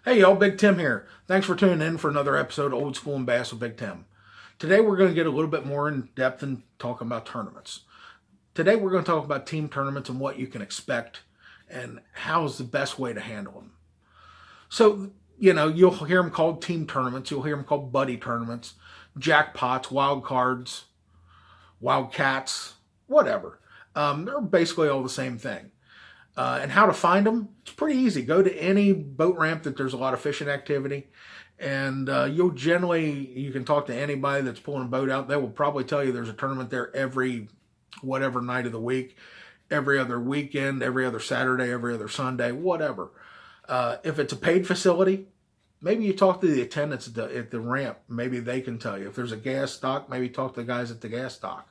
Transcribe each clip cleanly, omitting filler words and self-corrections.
Hey y'all, Big Tim here. Thanks for tuning in for another episode of Old School and Bass with Big Tim. Today we're going to get a little bit more in depth and talking about tournaments. Today we're going to talk about team tournaments and what you can expect and how is the best way to handle them. So, you'll hear them called team tournaments, you'll hear them called buddy tournaments, jackpots, wild cards, wildcats, whatever. They're basically all the same thing. And how to find them, it's pretty easy. Go to any boat ramp that there's a lot of fishing activity, and you can talk to anybody that's pulling a boat out. They will probably tell you there's a tournament there every whatever night of the week, every other weekend, every other Saturday, every other Sunday, whatever. If it's a paid facility, maybe you talk to the attendants at the ramp. Maybe they can tell you. If there's a gas stock, maybe talk to the guys at the gas stock.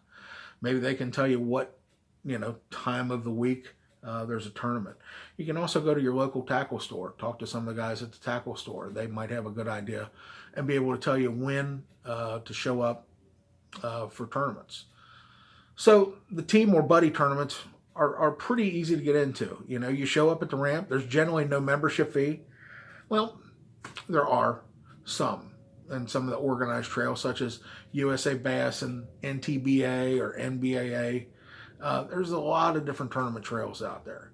Maybe they can tell you what time of the week there's a tournament. You can also go to your local tackle store, talk to some of the guys at the tackle store. They might have a good idea and be able to tell you when to show up for tournaments. So the team or buddy tournaments are pretty easy to get into. You show up at the ramp. There's generally no membership fee. Well, there are some. And some of the organized trails, such as USA Bass and NTBA or NBAA, there's a lot of different tournament trails out there.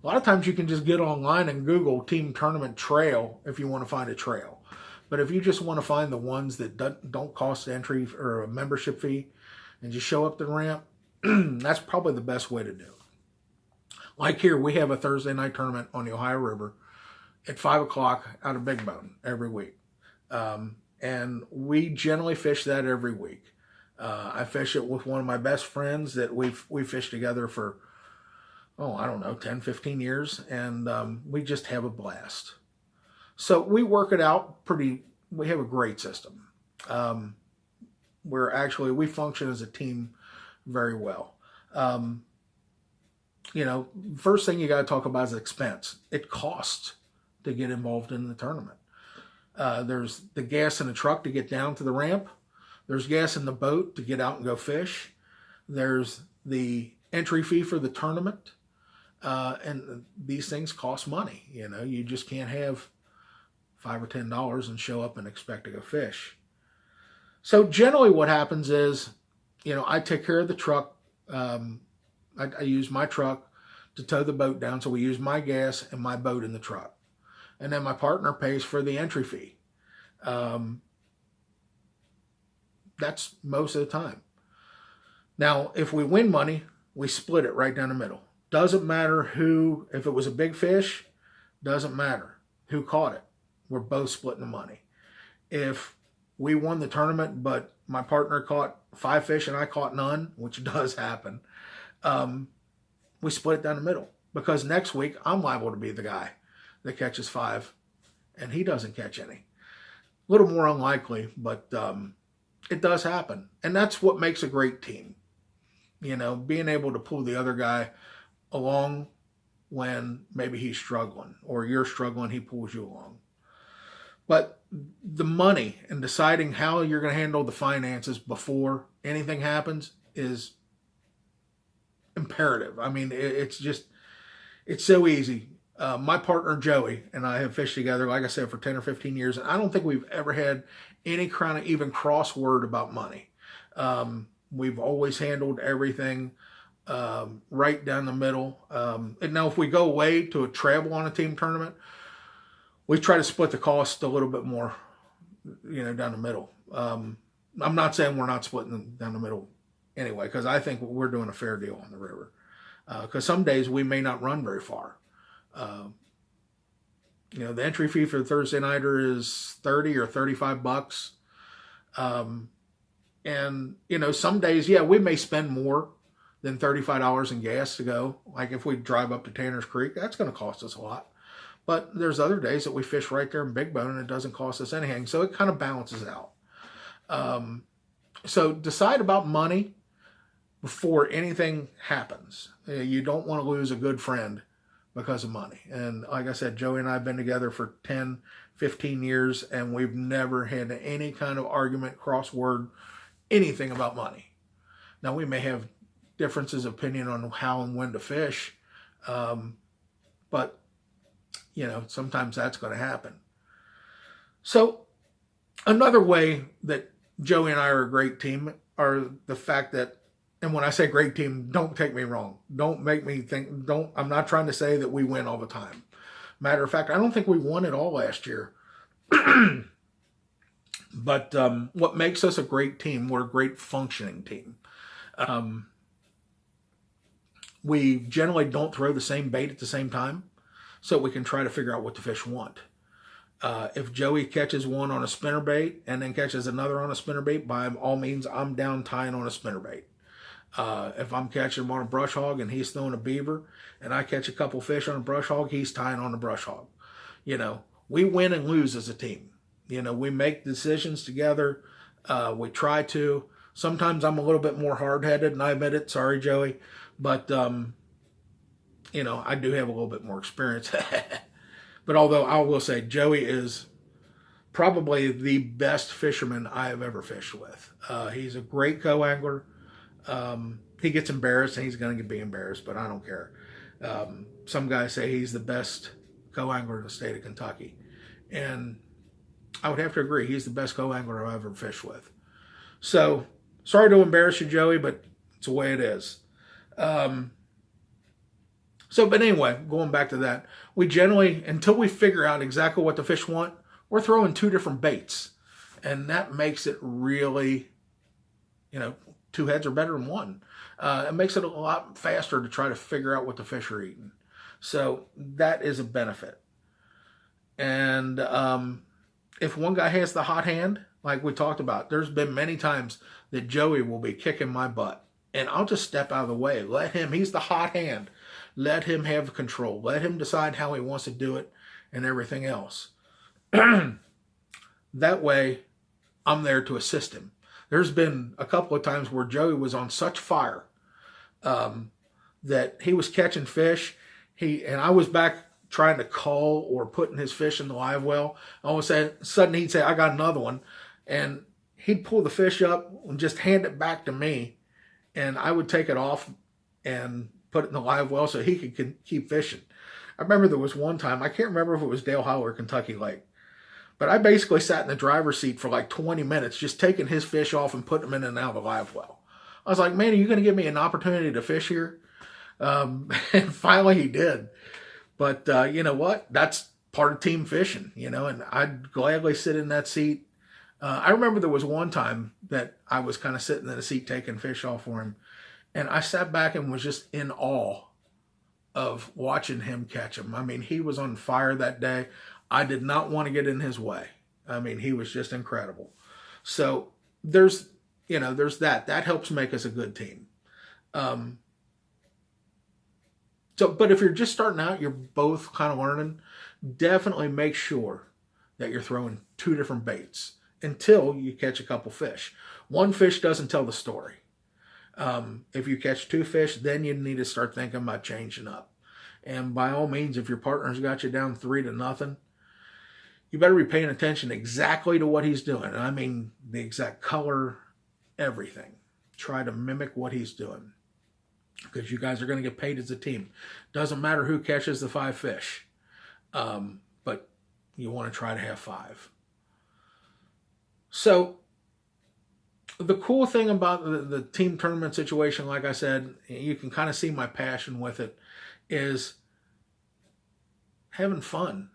A lot of times you can just get online and Google team tournament trail if you want to find a trail. But if you just want to find the ones that don't cost entry or a membership fee and just show up the ramp, that's probably the best way to do it. Like here, we have a Thursday night tournament on the Ohio River at 5 o'clock out of Big Bone every week. And we generally fish that every week. I fish it with one of my best friends that we fished together for, 10, 15 years, and we just have a blast. So we work it out we have a great system. We function as a team very well. First thing you got to talk about is expense. It costs to get involved in the tournament. There's the gas in the truck to get down to the ramp. There's gas in the boat to get out and go fish. There's the entry fee for the tournament. And these things cost money. You just can't have $5 or $10 and show up and expect to go fish. So generally what happens is, I take care of the truck. I use my truck to tow the boat down. So we use my gas and my boat in the truck. And then my partner pays for the entry fee. That's most of the time. Now, if we win money, we split it right down the middle. Doesn't matter if it was a big fish, doesn't matter who caught it. We're both splitting the money. If we won the tournament, but my partner caught 5 fish and I caught none, which does happen, we split it down the middle. Because next week, I'm liable to be the guy that catches 5 and he doesn't catch any. A little more unlikely, but it does happen. And that's what makes a great team. Being able to pull the other guy along when maybe he's struggling or you're struggling, he pulls you along. But the money and deciding how you're going to handle the finances before anything happens is imperative. I mean, it's so easy. My partner Joey and I have fished together, like I said, for 10 or 15 years, and I don't think we've ever had any kind of even crossword about money. We've always handled everything right down the middle. And now if we go away to a travel on a team tournament, we try to split the cost a little bit more, down the middle. I'm not saying we're not splitting them down the middle anyway, because I think we're doing a fair deal on the river. Because some days we may not run very far. The entry fee for the Thursday nighter is $30 or $35. And some days, we may spend more than $35 in gas to go. Like if we drive up to Tanner's Creek, that's going to cost us a lot. But there's other days that we fish right there in Big Bone and it doesn't cost us anything. So it kind of balances out. So decide about money before anything happens. You don't want to lose a good friend because of money. And like I said, Joey and I have been together for 10, 15 years, and we've never had any kind of argument, crossword, anything about money. Now, we may have differences of opinion on how and when to fish, but, sometimes that's going to happen. So another way that Joey and I are a great team are the fact that, and when I say great team, don't take me wrong. Don't make me think, I'm not trying to say that we win all the time. Matter of fact, I don't think we won it all last year. But what makes us a great team, we're a great functioning team. We generally don't throw the same bait at the same time, so we can try to figure out what the fish want. If Joey catches one on a spinnerbait and then catches another on a spinnerbait, by all means, I'm down tying on a spinnerbait. If I'm catching him on a brush hog and he's throwing a beaver, and I catch a couple fish on a brush hog, he's tying on a brush hog. We win and lose as a team. We make decisions together. We try to. Sometimes I'm a little bit more hard-headed, and I admit it. Sorry, Joey. But, I do have a little bit more experience. But although I will say Joey is probably the best fisherman I have ever fished with. He's a great co-angler. He gets embarrassed, and he's going to be embarrassed, but I don't care. Some guys say he's the best co-angler in the state of Kentucky. And I would have to agree. He's the best co-angler I've ever fished with. So, sorry to embarrass you, Joey, but it's the way it is. But anyway, going back to that, we generally, until we figure out exactly what the fish want, we're throwing two different baits. And that makes it really, two heads are better than one. It makes it a lot faster to try to figure out what the fish are eating. So that is a benefit. And if one guy has the hot hand, like we talked about, there's been many times that Joey will be kicking my butt. And I'll just step out of the way. He's the hot hand. Let him have control. Let him decide how he wants to do it and everything else. That way, I'm there to assist him. There's been a couple of times where Joey was on such fire that he was catching fish. And I was back trying to call or putting his fish in the live well. All of a sudden, he'd say, I got another one. And he'd pull the fish up and just hand it back to me. And I would take it off and put it in the live well so he could keep fishing. I remember there was one time, I can't remember if it was Dale Hollow or Kentucky Lake, but I basically sat in the driver's seat for like 20 minutes just taking his fish off and putting them in and out of the live well. I was like, man, are you going to give me an opportunity to fish here? And finally he did. But you know what? That's part of team fishing, and I'd gladly sit in that seat. I remember there was one time that I was kind of sitting in the seat taking fish off for him, and I sat back and was just in awe of watching him catch them. I mean, he was on fire that day. I did not want to get in his way. I mean, he was just incredible. So there's that. That helps make us a good team. But if you're just starting out, you're both kind of learning, definitely make sure that you're throwing two different baits until you catch a couple fish. One fish doesn't tell the story. If you catch two fish, then you need to start thinking about changing up. And by all means, if your partner's got you down 3-0, you better be paying attention exactly to what he's doing. And I mean the exact color, everything. Try to mimic what he's doing, because you guys are going to get paid as a team. Doesn't matter who catches the 5 fish, but you want to try to have 5. So the cool thing about the team tournament situation, like I said, you can kind of see my passion with it, is having fun.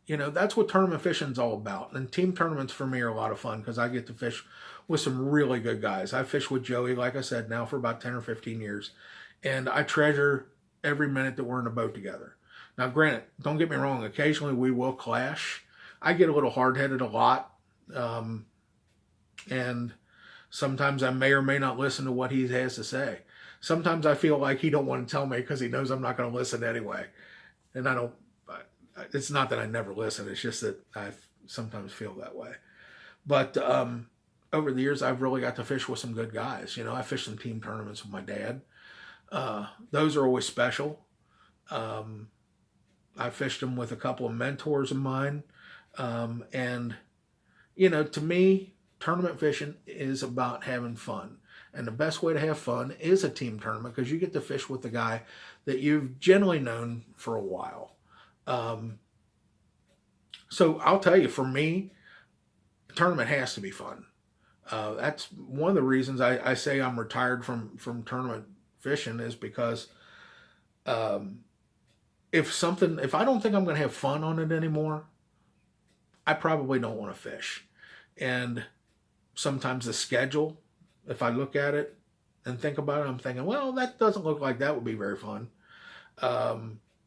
That's what tournament fishing is all about. And team tournaments for me are a lot of fun because I get to fish with some really good guys. I fished with Joey, like I said, now for about 10 or 15 years. And I treasure every minute that we're in a boat together. Now, granted, don't get me wrong, occasionally we will clash. I get a little hard-headed a lot. And sometimes I may or may not listen to what he has to say. Sometimes I feel like he don't want to tell me because he knows I'm not going to listen anyway. And it's not that I never listen. It's just that I sometimes feel that way. But over the years, I've really got to fish with some good guys. I fished some team tournaments with my dad. Those are always special. I fished them with a couple of mentors of mine. And, to me, tournament fishing is about having fun. And the best way to have fun is a team tournament, because you get to fish with the guy that you've generally known for a while. So I'll tell you, for me, a tournament has to be fun. That's one of the reasons I say I'm retired from tournament fishing, is because um, if I don't think I'm going to have fun on it anymore, I probably don't want to fish. And sometimes the schedule, if I look at it and think about it, I'm thinking, well, that doesn't look like that would be very fun.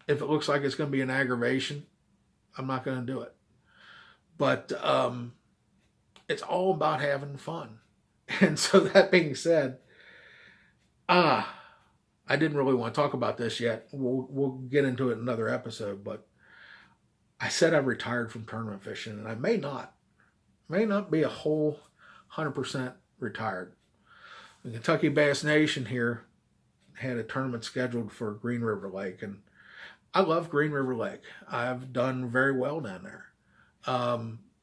If it looks like it's going to be an aggravation, I'm not going to do it. But it's all about having fun. And so that being said, I didn't really want to talk about this yet. We'll get into it in another episode, but I said I retired from tournament fishing, and I may not be a whole 100% retired. The Kentucky Bass Nation here had a tournament scheduled for Green River Lake, and I love Green River Lake. I've done very well down there.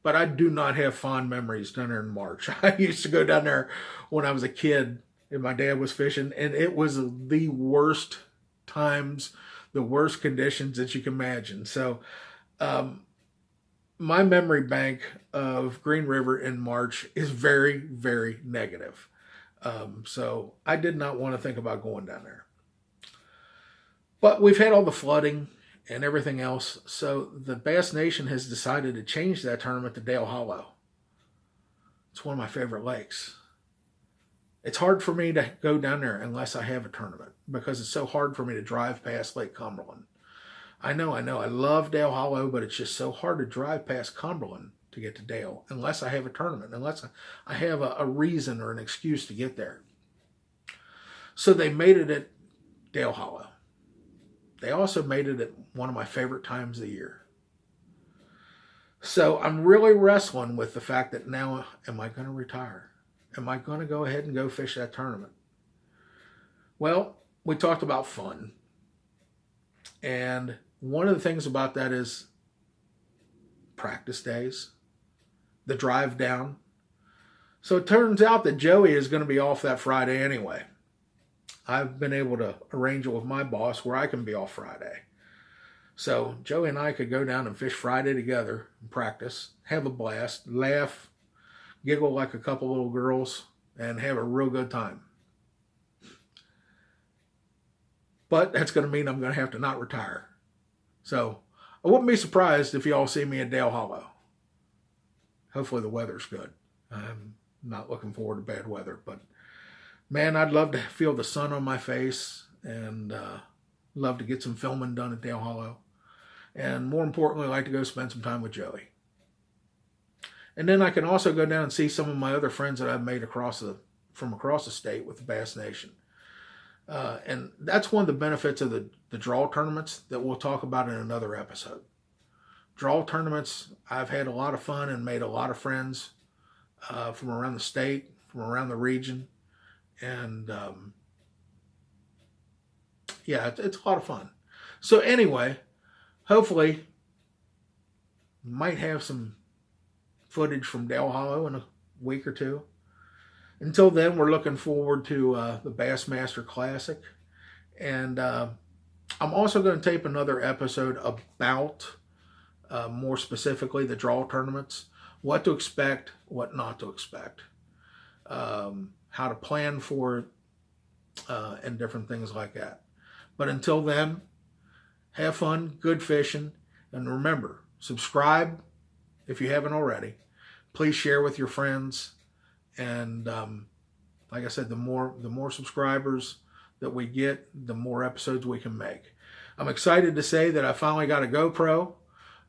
But I do not have fond memories down there in March. I used to go down there when I was a kid and my dad was fishing, and it was the worst times, the worst conditions that you can imagine. So my memory bank of Green River in March is very, very negative. So I did not want to think about going down there. But we've had all the flooding and everything else, so the Bass Nation has decided to change that tournament to Dale Hollow. It's one of my favorite lakes. It's hard for me to go down there unless I have a tournament, because it's so hard for me to drive past Lake Cumberland. I know, I love Dale Hollow, but it's just so hard to drive past Cumberland to get to Dale unless I have a tournament, unless I have a reason or an excuse to get there. So they made it at Dale Hollow. They also made it at one of my favorite times of the year. So I'm really wrestling with the fact that now, am I going to retire? Am I going to go ahead and go fish that tournament? Well, we talked about fun. And one of the things about that is practice days, the drive down. So it turns out that Joey is going to be off that Friday anyway. I've been able to arrange it with my boss where I can be off Friday. So Joey and I could go down and fish Friday together and practice, have a blast, laugh, giggle like a couple little girls, and have a real good time. But that's going to mean I'm going to have to not retire. So I wouldn't be surprised if you all see me at Dale Hollow. Hopefully the weather's good. I'm not looking forward to bad weather, but man, I'd love to feel the sun on my face, and love to get some filming done at Dale Hollow. And more importantly, I'd like to go spend some time with Joey. And then I can also go down and see some of my other friends that I've made from across the state with the Bass Nation. And that's one of the benefits of the draw tournaments that we'll talk about in another episode. Draw tournaments, I've had a lot of fun and made a lot of friends from around the state, from around the region. And yeah, it's a lot of fun. So anyway, hopefully might have some footage from Dale Hollow in a week or two. Until then, we're looking forward to the Bassmaster Classic. And I'm also going to tape another episode about, more specifically, the draw tournaments. What to expect, what not to expect. How to plan for it, and different things like that. But until then, have fun, good fishing, and remember, subscribe if you haven't already. Please share with your friends, and like I said, the more subscribers that we get, the more episodes we can make. I'm excited to say that I finally got a GoPro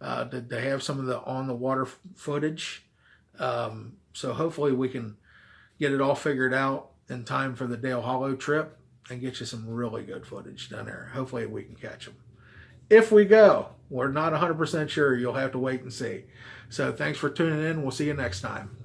to have some of the on the water footage. So hopefully we can get it all figured out in time for the Dale Hollow trip and get you some really good footage down there. Hopefully we can catch them. If we go, we're not 100% sure. You'll have to wait and see. So thanks for tuning in. We'll see you next time.